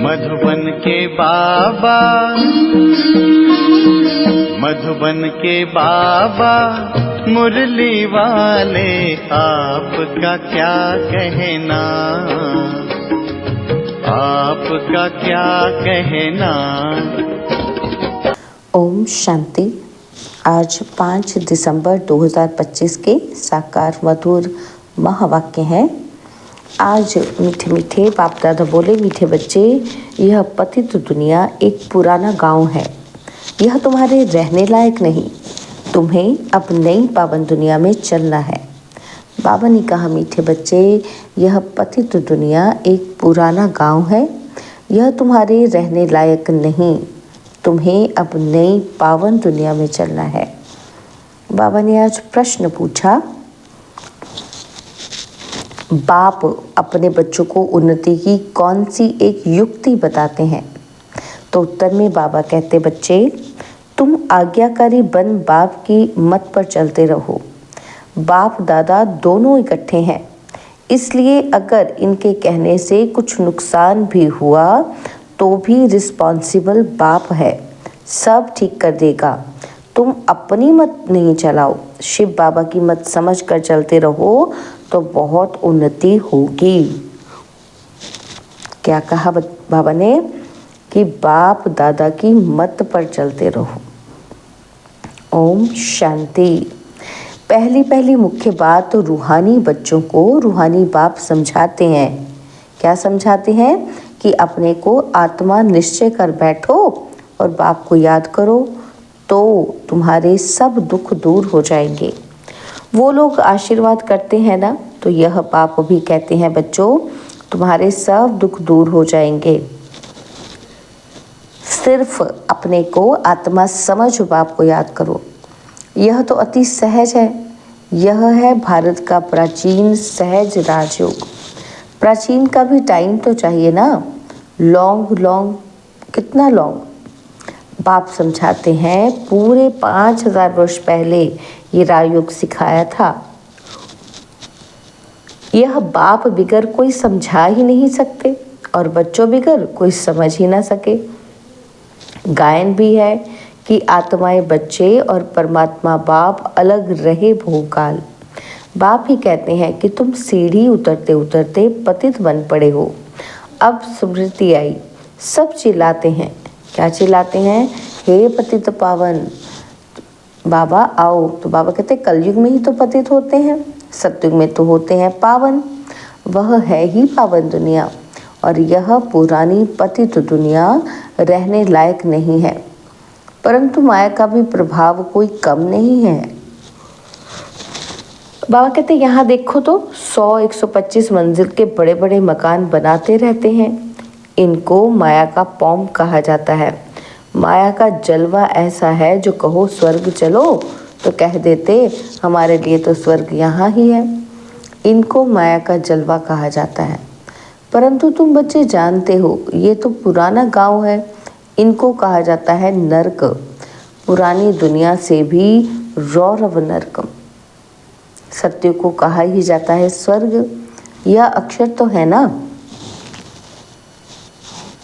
मधुबन के बाबा, मधुबन के बाबा मुरली वाले, आपका क्या कहना, आपका क्या कहना। ओम शांति। आज 5 दिसंबर 2025 के साकार मधुर महावाक्य हैं। आज मीठे मीठे बाप दादा बोले, मीठे बच्चे, यह पतित दुनिया एक पुराना गांव है। यह तुम्हारे रहने लायक नहीं। तुम्हें अब नई पावन दुनिया में चलना है। बाबा ने कहा, मीठे बच्चे, यह पतित दुनिया एक पुराना गांव है। यह तुम्हारे रहने लायक नहीं। तुम्हें अब नई पावन दुनिया में चलना है। बाबा ने आज प्रश्न पूछा, बाप अपने बच्चों को उन्नति की कौन सी एक युक्ति बताते हैं? तो उत्तर में बाबा कहते, बच्चे, तुम आज्ञाकारी बन बाप की मत पर चलते रहो। बाप दादा दोनों इकट्ठे हैं, इसलिए अगर इनके कहने से कुछ नुकसान भी हुआ तो भी रिस्पॉन्सिबल बाप है, सब ठीक कर देगा। तुम अपनी मत नहीं चलाओ, शिव बाबा की मत समझ कर चलते रहो तो बहुत उन्नति होगी। क्या कहा बाबा ने कि बाप दादा की मत पर चलते रहो। ओम शांति। पहली मुख्य बात तो रूहानी बच्चों को रूहानी बाप समझाते हैं। क्या समझाते हैं? कि अपने को आत्मा निश्चय कर बैठो और बाप को याद करो तो तुम्हारे सब दुख दूर हो जाएंगे। वो लोग आशीर्वाद करते हैं ना, तो यह बाप भी कहते हैं, बच्चों, तुम्हारे सब दुख दूर हो जाएंगे। सिर्फ अपने को आत्मा समझ बाप को याद करो। यह तो अति सहज है। यह है भारत का प्राचीन सहज राजयोग। प्राचीन का भी टाइम तो चाहिए ना। लॉन्ग कितना लॉन्ग? बाप समझाते हैं, पूरे 5000 वर्ष पहले ये राजयोग सिखाया था। यह बाप बिगर कोई समझा ही नहीं सकते और बच्चों बिगर कोई समझ ही ना सके। गायन भी है कि आत्माएं बच्चे और परमात्मा बाप अलग रहे भोकाल। बाप ही कहते हैं कि तुम सीढ़ी उतरते उतरते पतित बन पड़े हो। अब स्मृति आई, सब चिल्लाते हैं। क्या चिल्लाते हैं? हे पतित पावन बाबा आओ। तो बाबा कहते, कलयुग में ही तो पतित होते हैं, सतयुग में तो होते हैं पावन। वह है ही पावन दुनिया और यह पुरानी पतित दुनिया रहने लायक नहीं है। परंतु माया का भी प्रभाव कोई कम नहीं है। बाबा कहते, यहाँ देखो तो 100-125 मंजिल के बड़े बड़े मकान बनाते रहते हैं। इनको माया का पौम कहा जाता है। माया का जलवा ऐसा है, जो कहो स्वर्ग चलो तो कह देते हमारे लिए तो स्वर्ग यहाँ ही है। इनको माया का जलवा कहा जाता है। परंतु तुम बच्चे जानते हो, ये तो पुराना गांव है। इनको कहा जाता है नरक। पुरानी दुनिया से भी रौरव नरक। सत्य को कहा ही जाता है स्वर्ग। यह अक्षर तो है ना।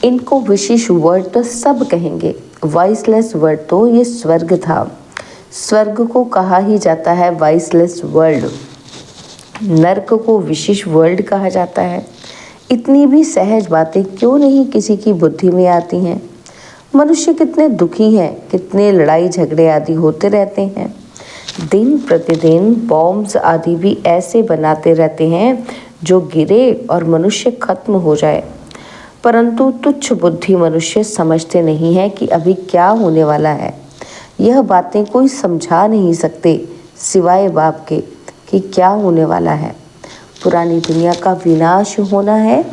इनको विशेष वर्ड तो सब कहेंगे, वॉइसलेस वर्ड तो ये स्वर्ग था। स्वर्ग को कहा ही जाता है वॉइसलेस वर्ल्ड। नरक को विशेष वर्ल्ड कहा जाता है। इतनी भी सहज बातें क्यों नहीं किसी की बुद्धि में आती हैं? मनुष्य कितने दुखी हैं, कितने लड़ाई झगड़े आदि होते रहते हैं। दिन प्रतिदिन बॉम्ब्स आदि भी ऐसे बनाते रहते हैं जो गिरे और मनुष्य खत्म हो जाए। परंतु तुच्छ बुद्धि मनुष्य समझते नहीं है कि अभी क्या होने वाला है। यह बातें कोई समझा नहीं सकते सिवाय बाप के कि क्या होने वाला है। पुरानी दुनिया का विनाश होना है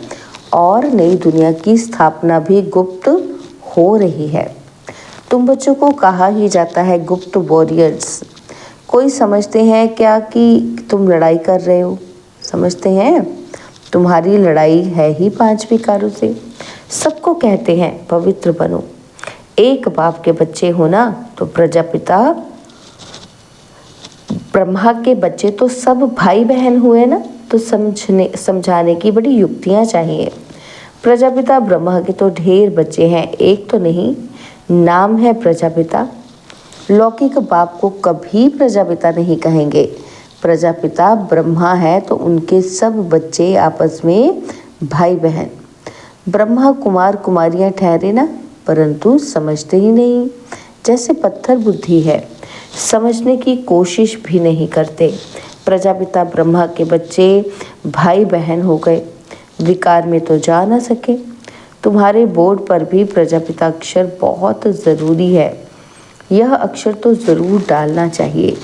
और नई दुनिया की स्थापना भी गुप्त हो रही है। तुम बच्चों को कहा ही जाता है गुप्त वॉरियर्स। कोई समझते हैं क्या कि तुम लड़ाई कर रहे हो? समझते हैं? तुम्हारी लड़ाई है ही 5 विकारों से। सबको कहते हैं पवित्र बनो। एक बाप के बच्चे हो ना, तो प्रजापिता ब्रह्मा के बच्चे तो सब भाई बहन हुए ना, तो समझाने की बड़ी युक्तियां चाहिए। प्रजापिता ब्रह्मा के तो ढेर बच्चे हैं, एक तो नहीं, नाम है प्रजापिता। लौकिक बाप को कभी प्रजापिता नहीं कहेंगे। प्रजापिता ब्रह्मा है तो उनके सब बच्चे आपस में भाई बहन। ब्रह्मा कुमार कुमारियां ठहरे ना, परंतु समझते ही नहीं। जैसे पत्थर बुद्धि है, समझने की कोशिश भी नहीं करते। प्रजापिता ब्रह्मा के बच्चे भाई बहन हो गए, विकार में तो जा ना सके। तुम्हारे बोर्ड पर भी प्रजापिता अक्षर बहुत ज़रूरी है, यह अक्षर तो ज़रूर डालना चाहिए।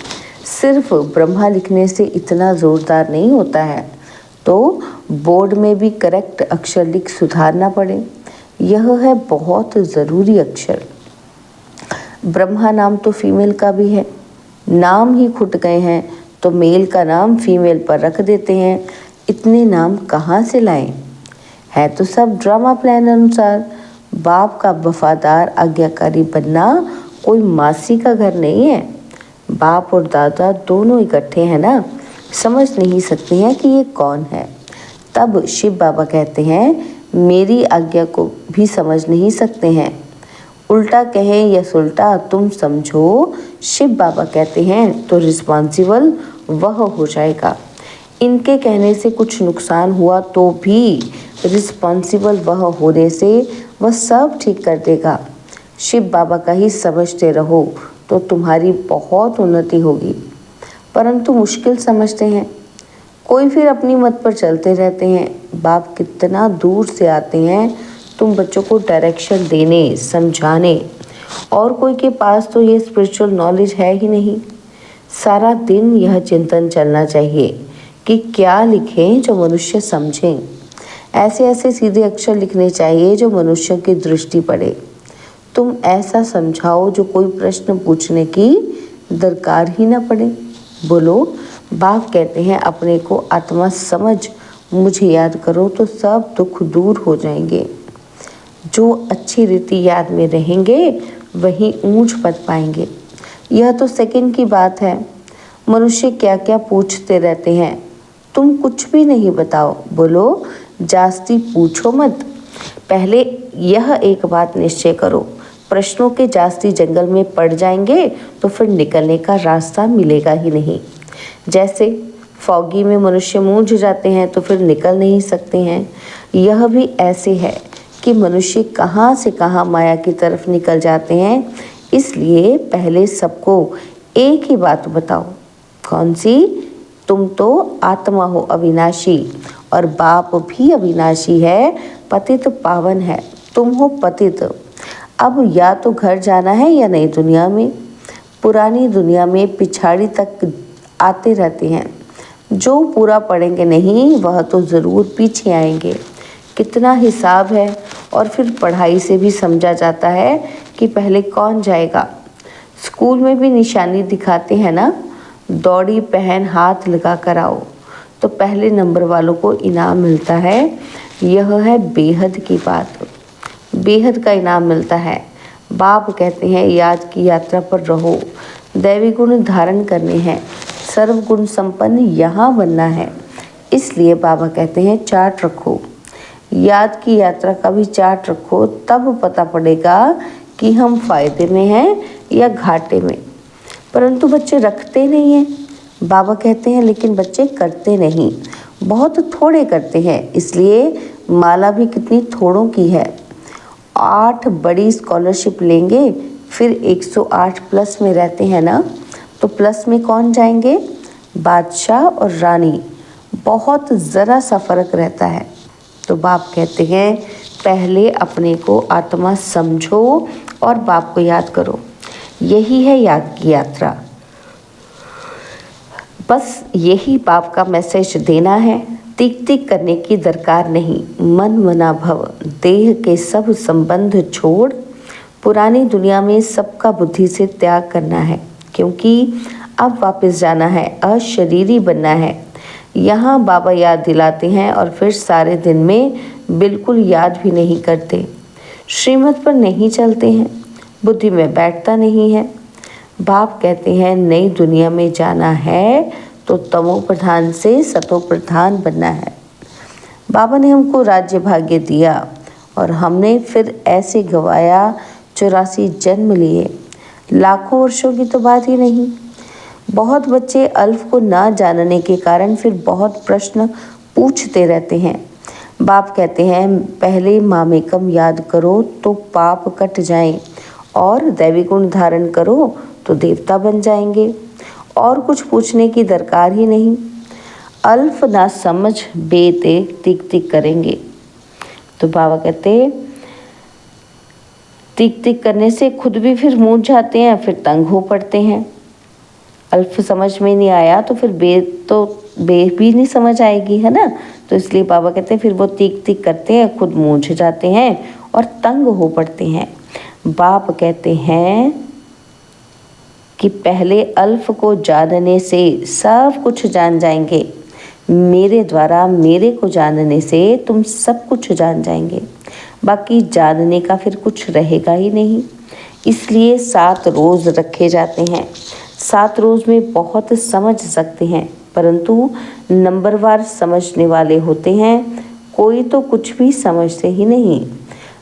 सिर्फ ब्रह्मा लिखने से इतना ज़ोरदार नहीं होता है, तो बोर्ड में भी करेक्ट अक्षर लिख सुधारना पड़े, यह है बहुत ज़रूरी अक्षर। ब्रह्मा नाम तो फीमेल का भी है, नाम ही खुट गए हैं तो मेल का नाम फीमेल पर रख देते हैं। इतने नाम कहाँ से लाएं? है तो सब ड्रामा प्लान अनुसार। बाप का वफादार आज्ञाकारी बनना कोई मासी का घर नहीं है। बाप और दादा दोनों इकट्ठे हैं ना, समझ नहीं सकते हैं कि ये कौन है। तब शिव बाबा कहते हैं मेरी आज्ञा को भी समझ नहीं सकते हैं। उल्टा कहें या सुल्टा तुम समझो, शिव बाबा कहते हैं तो रिस्पॉन्सिबल वह हो जाएगा। इनके कहने से कुछ नुकसान हुआ तो भी रिस्पॉन्सिबल वह होने से वह सब ठीक कर देगा। शिव बाबा का ही समझते रहो तो तुम्हारी बहुत उन्नति होगी। परंतु मुश्किल समझते हैं, कोई फिर अपनी मत पर चलते रहते हैं। बाप कितना दूर से आते हैं तुम बच्चों को डायरेक्शन देने, समझाने, और कोई के पास तो ये स्पिरिचुअल नॉलेज है ही नहीं। सारा दिन यह चिंतन चलना चाहिए कि क्या लिखें जो मनुष्य समझें। ऐसे ऐसे सीधे अक्षर लिखने चाहिए जो मनुष्यों की दृष्टि पड़े। तुम ऐसा समझाओ जो कोई प्रश्न पूछने की दरकार ही ना पड़े। बोलो, बाप कहते हैं अपने को आत्मा समझ मुझे याद करो तो सब दुख दूर हो जाएंगे। जो अच्छी रीति याद में रहेंगे वही ऊंच पद पाएंगे। यह तो सेकंड की बात है। मनुष्य क्या क्या पूछते रहते हैं, तुम कुछ भी नहीं बताओ। बोलो, जास्ती पूछो मत। पहले यह एक बात निश्चय करो, प्रश्नों के जास्ती जंगल में पड़ जाएंगे तो फिर निकलने का रास्ता मिलेगा ही नहीं। जैसे फॉगी में मनुष्य मूंझ जाते हैं तो फिर निकल नहीं सकते हैं, यह भी ऐसे है कि मनुष्य कहाँ से कहाँ माया की तरफ निकल जाते हैं। इसलिए पहले सबको एक ही बात बताओ। कौन सी? तुम तो आत्मा हो अविनाशी, और बाप भी अविनाशी है, पतित पावन है। तुम हो पतित। अब या तो घर जाना है या नई दुनिया में। पुरानी दुनिया में पिछाड़ी तक आते रहते हैं, जो पूरा पढ़ेंगे नहीं वह तो ज़रूर पीछे आएंगे। कितना हिसाब है, और फिर पढ़ाई से भी समझा जाता है कि पहले कौन जाएगा। स्कूल में भी निशानी दिखाते हैं ना, दौड़ी पहन हाथ लगा कर आओ, तो पहले नंबर वालों को इनाम मिलता है। यह है बेहद की बात, बेहद का इनाम मिलता है। बाप कहते हैं याद की यात्रा पर रहो, दैवी गुण धारण करने हैं, सर्व गुण संपन्न यहाँ बनना है। इसलिए बाबा कहते हैं चार्ट रखो, याद की यात्रा का भी चार्ट रखो, तब पता पड़ेगा कि हम फायदे में हैं या घाटे में। परंतु बच्चे रखते नहीं हैं। बाबा कहते हैं लेकिन बच्चे करते नहीं, बहुत थोड़े करते हैं। इसलिए माला भी कितनी थोड़ों की है। 8 बड़ी स्कॉलरशिप लेंगे, फिर 108 प्लस में रहते हैं ना, तो प्लस में कौन जाएंगे? बादशाह और रानी। बहुत ज़रा सा फर्क रहता है। तो बाप कहते हैं पहले अपने को आत्मा समझो और बाप को याद करो। यही है याद की यात्रा। बस यही बाप का मैसेज देना है। तिक तिक करने की दरकार नहीं। मन मना भव, देह के सब संबंध छोड़ पुरानी दुनिया में सबका बुद्धि से त्याग करना है, क्योंकि अब वापस जाना है, अशरीरी बनना है। यहाँ बाबा याद दिलाते हैं और फिर सारे दिन में बिल्कुल याद भी नहीं करते, श्रीमत पर नहीं चलते हैं, बुद्धि में बैठता नहीं है। बाप कहते हैं नई दुनिया में जाना है तो तमो प्रधान से सतो प्रधान बनना है। बाबा ने हमको राज्य भाग्य दिया और हमने फिर ऐसे गवाया 84 जन्म लिए, लाखों वर्षों की तो बात ही नहीं। बहुत बच्चे अल्फ को ना जानने के कारण फिर बहुत प्रश्न पूछते रहते हैं। बाप कहते हैं पहले मामेकम याद करो तो पाप कट जाएं और दैवी गुण धारण करो तो देवता बन जाएंगे, और कुछ पूछने की दरकार ही नहीं। अल्फ ना समझ बेते तिक तिक करेंगे। तो बाबा कहते तिक तिक करने से खुद भी फिर मूझ जाते हैं, फिर तंग हो पड़ते हैं। अल्फ समझ में नहीं आया तो फिर बे भी नहीं समझ आएगी, है ना। तो इसलिए बाबा कहते हैं फिर वो तिक तिक करते हैं, खुद मूझ जाते हैं और तंग हो पड़ते हैं। बाप कहते हैं कि पहले अल्फ को जानने से सब कुछ जान जाएंगे, मेरे द्वारा मेरे को जानने से तुम सब कुछ जान जाएंगे, बाकी जानने का फिर कुछ रहेगा ही नहीं। इसलिए 7 रोज़ रखे जाते हैं। 7 रोज़ में बहुत समझ सकते हैं, परंतु नंबरवार समझने वाले होते हैं। कोई तो कुछ भी समझते ही नहीं।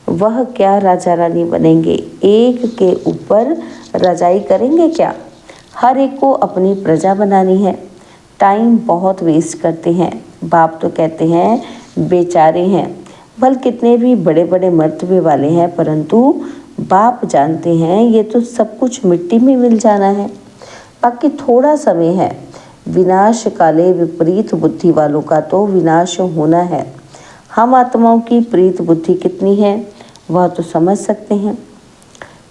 वह क्या राजा रानी बनेंगे, एक के ऊपर रजाई करेंगे क्या। हर एक को अपनी प्रजा बनानी है। टाइम बहुत वेस्ट करते हैं। बाप तो कहते हैं बेचारे हैं, भल कितने भी बड़े बड़े मर्तबे वाले हैं, परंतु बाप जानते हैं ये तो सब कुछ मिट्टी में मिल जाना है, बाकी थोड़ा समय है। विनाश काले विपरीत बुद्धि वालों का तो विनाश होना है। हम आत्माओं की प्रीत बुद्धि कितनी है वह तो समझ सकते हैं।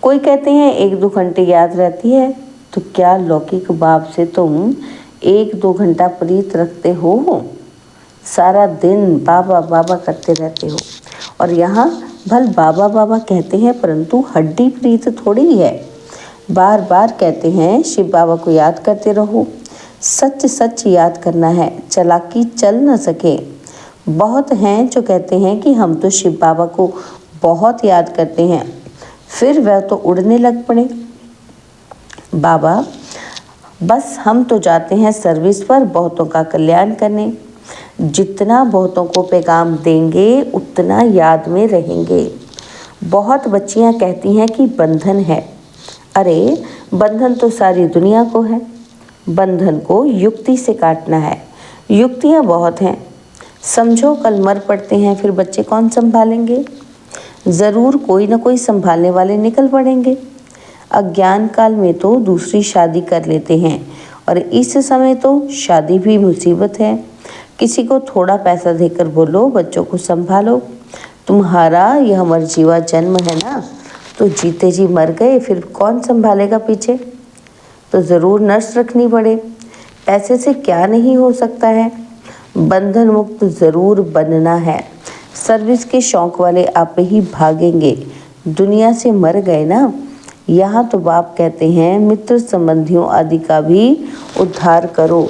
कोई कहते हैं 1-2 घंटे याद रहती है, तो क्या लौकिक बाप से तुम 1-2 घंटा प्रीत रखते हो? सारा दिन बाबा बाबा करते रहते हो, और यहाँ भल बाबा बाबा कहते हैं, परंतु हड्डी प्रीत थोड़ी है। बार बार कहते हैं शिव बाबा को याद करते रहो। सच सच याद करना है, चालाकी चल न सके। बहुत हैं जो कहते हैं कि हम तो शिव बाबा को बहुत याद करते हैं, फिर वह तो उड़ने लग पड़े। बाबा बस हम तो जाते हैं सर्विस पर बहुतों का कल्याण करने। जितना बहुतों को पैगाम देंगे उतना याद में रहेंगे। बहुत बच्चियां कहती हैं कि बंधन है। अरे बंधन तो सारी दुनिया को है। बंधन को युक्ति से काटना है। युक्तियां बहुत हैं। समझो कल मर पड़ते हैं, फिर बच्चे कौन संभालेंगे? ज़रूर कोई ना कोई संभालने वाले निकल पड़ेंगे। अज्ञान काल में तो दूसरी शादी कर लेते हैं, और इस समय तो शादी भी मुसीबत है। किसी को थोड़ा पैसा देकर बोलो बच्चों को संभालो। तुम्हारा यह मरजीवा जन्म है ना, तो जीते जी मर गए, फिर कौन संभालेगा पीछे? तो ज़रूर नर्स रखनी पड़े। पैसे से क्या नहीं हो सकता है। बंधन मुक्त ज़रूर बनना है। सर्विस के शौक वाले आप ही भागेंगे, दुनिया से मर गए ना। यहाँ तो बाप कहते हैं मित्र संबंधियों आदि का भी उद्धार करो।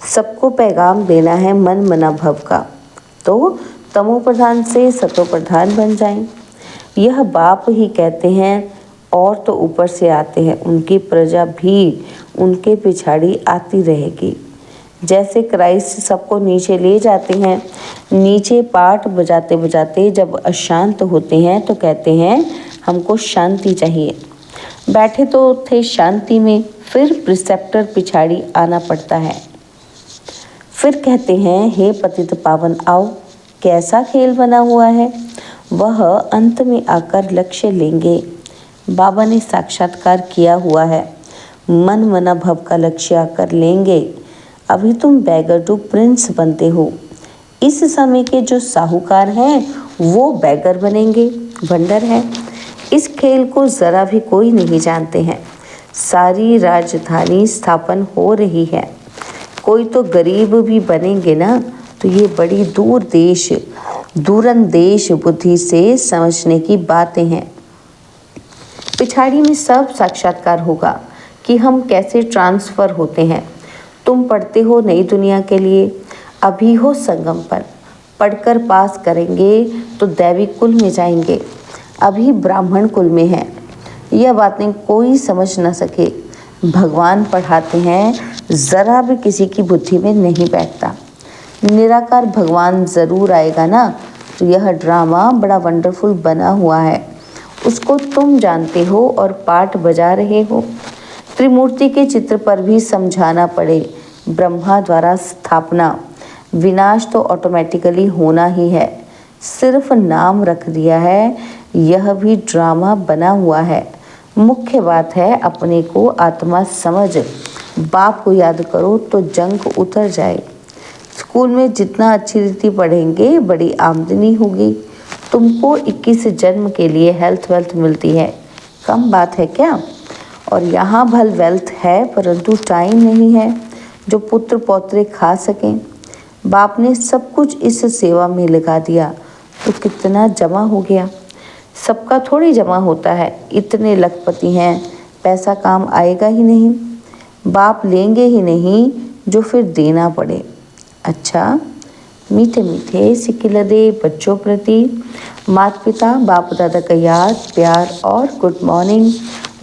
सबको पैगाम देना है मन मना भव का, तो तमो प्रधान से सतो प्रधान बन जाएं। यह बाप ही कहते हैं, और तो ऊपर से आते हैं, उनकी प्रजा भी उनके पिछाड़ी आती रहेगी। जैसे क्राइस्ट सबको नीचे ले जाते हैं, नीचे पाठ बजाते बजाते जब अशांत होते हैं तो कहते हैं हमको शांति चाहिए। बैठे तो थे शांति में, फिर प्रिसेप्टर पिछाड़ी आना पड़ता है। फिर कहते हैं हे पतित पावन आओ, कैसा खेल बना हुआ है। वह अंत में आकर लक्ष्य लेंगे। बाबा ने साक्षात्कार किया हुआ है। मन मना भव का लक्ष्य आकर लेंगे। अभी तुम बैगर टू प्रिंस बनते हो। इस समय के जो साहूकार हैं वो बैगर बनेंगे, भंडर है। इस खेल को ज़रा भी कोई नहीं जानते हैं। सारी राजधानी स्थापन हो रही है। कोई तो गरीब भी बनेंगे ना, तो ये बड़ी दूरंदेश बुद्धि से समझने की बातें हैं। पिछाड़ी में सब साक्षात्कार होगा कि हम कैसे ट्रांसफ़र होते हैं। तुम पढ़ते हो नई दुनिया के लिए, अभी हो संगम पर। पढ़कर पास करेंगे तो दैविक कुल में जाएंगे, अभी ब्राह्मण कुल में हैं। यह बातें कोई समझ न सके। भगवान पढ़ाते हैं, ज़रा भी किसी की बुद्धि में नहीं बैठता। निराकार भगवान ज़रूर आएगा ना। तो यह ड्रामा बड़ा वंडरफुल बना हुआ है, उसको तुम जानते हो और पाठ बजा रहे हो। त्रिमूर्ति के चित्र पर भी समझाना पड़े, ब्रह्मा द्वारा स्थापना, विनाश तो ऑटोमेटिकली होना ही है, सिर्फ नाम रख दिया है, यह भी ड्रामा बना हुआ है। मुख्य बात है अपने को आत्मा समझ, बाप को याद करो तो जंग उतर जाए। स्कूल में जितना अच्छी रीति पढ़ेंगे बड़ी आमदनी होगी। तुमको 21 जन्म के लिए हेल्थ वेल्थ मिलती है, कम बात है क्या? और यहाँ भल वेल्थ है परंतु टाइम नहीं है जो पुत्र पौत्रे खा सकें। बाप ने सब कुछ इस सेवा में लगा दिया तो कितना जमा हो गया। सबका थोड़ी जमा होता है, इतने लखपति हैं, पैसा काम आएगा ही नहीं, बाप लेंगे ही नहीं जो फिर देना पड़े। अच्छा, मीठे मीठे सिकिलदे बच्चों प्रति माता पिता बाप दादा का याद प्यार और गुड मॉर्निंग।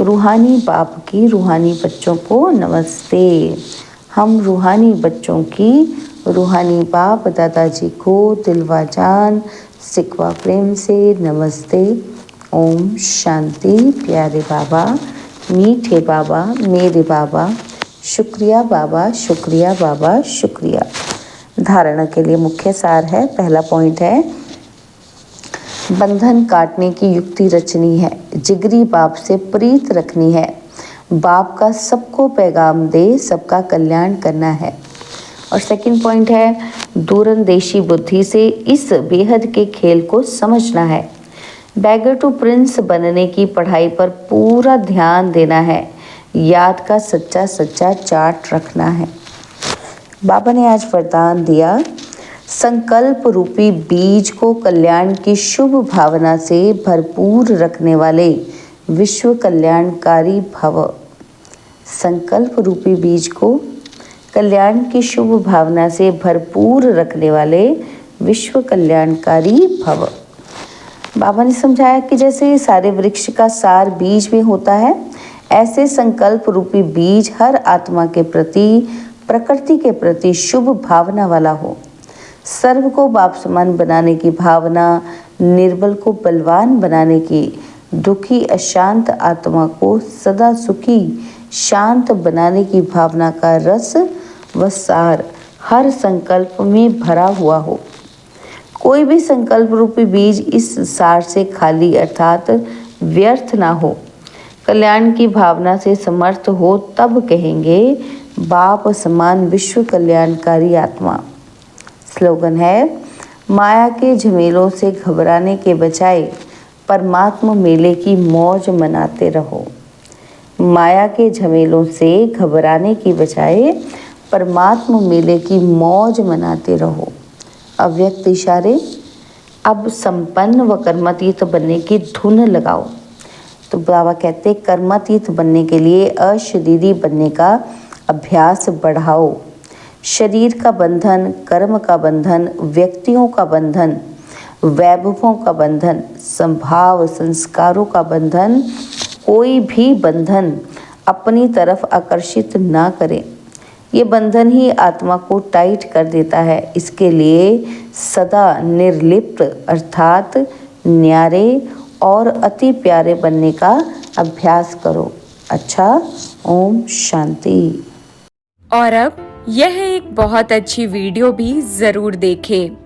रूहानी बाप की रूहानी बच्चों को नमस्ते। हम रूहानी बच्चों की रूहानी बाप दादाजी को दिलवा जान सिकवा प्रेम से नमस्ते। ओम शांति। प्यारे बाबा, मीठे बाबा, मेरे बाबा, शुक्रिया बाबा, शुक्रिया बाबा, शुक्रिया। धारणा के लिए मुख्य सार है, पहला पॉइंट है बंधन काटने की युक्ति रचनी है, जिगरी बाप से प्रीत रखनी है, बाप का सबको पैगाम दे, सबका कल्याण करना है। और सेकंड पॉइंट है दूरंदेशी बुद्धि से इस बेहद के खेल को समझना है। बैगर टू प्रिंस बनने की पढ़ाई पर पूरा ध्यान देना है, याद का सच्चा सच्चा चार्ट रखना है। बाबा ने आज वरदान दिया, संकल्प रूपी बीज को कल्याण की शुभ भावना से भरपूर रखने वाले विश्व कल्याणकारी भव। संकल्प रूपी बीज को कल्याण की शुभ भावना से भरपूर रखने वाले विश्व कल्याणकारी भव। बाबा ने समझाया कि जैसे सारे वृक्ष का सार बीज में होता है, ऐसे संकल्प रूपी बीज हर आत्मा के प्रति, प्रकृति के प्रति शुभ भावना वाला हो। सर्व को बाप समान बनाने की भावना, निर्बल को बलवान बनाने की, दुखी अशांत आत्मा को सदा सुखी शांत बनाने की भावना का रस व सार हर संकल्प में भरा हुआ हो। कोई भी संकल्प रूपी बीज इस सार से खाली अर्थात व्यर्थ ना हो, कल्याण की भावना से समर्थ हो, तब कहेंगे बाप समान विश्व कल्याणकारी आत्मा। स्लोगन है, माया के झमेलों से घबराने के बजाय परमात्मा मेले की मौज मनाते रहो। माया के झमेलों से घबराने की बजाय परमात्मा मेले की मौज मनाते रहो। अव्यक्त इशारे। अब संपन्न व कर्मातीत बनने की धुन लगाओ। तो बाबा कहते कर्मातीत बनने के लिए अशरीरी बनने का अभ्यास बढ़ाओ। शरीर का बंधन, कर्म का बंधन, व्यक्तियों का बंधन, वैभवों का बंधन, संभाव संस्कारों का बंधन, कोई भी बंधन अपनी तरफ आकर्षित ना करे। ये बंधन ही आत्मा को टाइट कर देता है। इसके लिए सदा निर्लिप्त अर्थात न्यारे और अति प्यारे बनने का अभ्यास करो। अच्छा, ओम शांति। और अब यह एक बहुत अच्छी वीडियो भी जरूर देखें।